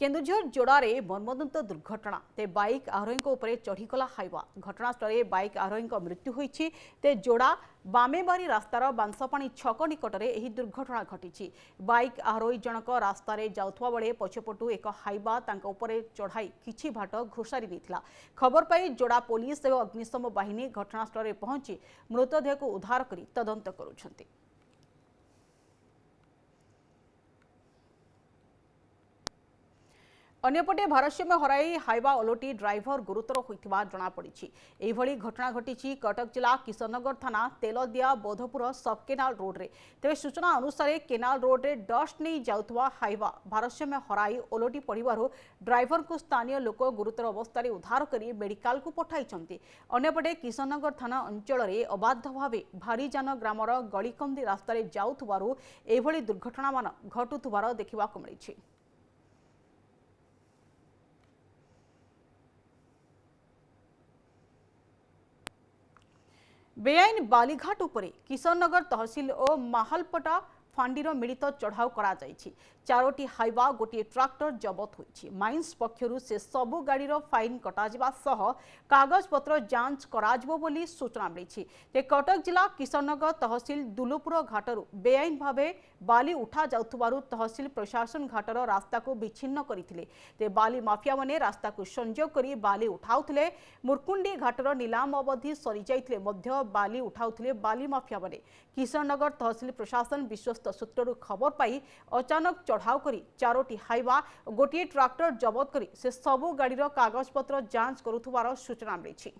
केन्दुझर जोड़े मर्मदंत दुर्घटना ते बाइक आरोही चढ़ीगला हाइवा घटनास्थल बाइक आरोही मृत्यु होती ते जोड़ा बामेबारी रास्तार बांसपाणी छक निकट में यह दुर्घटना घटी। बाइक आरोही जनक रास्त जाउथवा बेले पछपटू एक हाइवा चढ़ाई किछि बाट घोषारी देथिला। खबर पाई जोड़ा पुलिस और अग्निशम बाहिनी घटनास्थल में पहुंची मृतदेह को उद्धार कर तदंत करुछंती। अन्यपटे भारसाम्य हराई हाइवा ओलटी ड्राइवर गुरुतर होता जमापड़ी। यह घटना घटी कटक जिला किशननगर थाना तेलदिया बोधपुर सब केनाल रोड रे। तेज सूचना अनुसार केनाल रोड रे डस्ट नहीं जाउथवा हाइवा भारसाम्य हराई ओलटी पड़ू ड्राइवर को स्थानीय लोक गुरुतर अवस्था उद्धार कर मेडिकाल को पठाई। अन्यपटे किशननगर थाना अंचल में अबाध भाव भारीजान ग्रामर गलिकंदी रास्तार जाउथवारु एभली दुर्घटना मान घटुथुवार देखा मिली। बेआईन बालीघाट उपरे किशननगर तहसिल और माहलपटा फांडीर मिलित चढ़ाऊ करा जायछि। 4टी हाइवा गोटे ट्राक्टर जबत होइछि। माइंस पक्षरु से सबु गाड़ीर फाइन कटाजिबा सह कागज पत्र जांच कराजिबो बोली सूचना मिली। कटक जिला किशननगर तहसिल दुलुपुर घाटरू बेआईन भावे बाली उठा जाउथुबारु तहसिल प्रशासन घाटर रास्ता को विच्छिन्न करथिले। बाली माफिया माने रास्ता को संजोग करी बाली उठाउथिले। मुरकुंडी घाटर नीलाम अवधि सरी जाइथिले मध्य बाली उठाउथिले बाली माफिया माने। किशननगर तहसिल प्रशासन विश्वस्त सूत्रु खबर पाई अचानक चढ़ाऊ करी 4टी हाइवा गोटे ट्राक्टर जबत करी से सबु गाड़ीर कागज पत्र जांच करुथुवार सूचना मिली।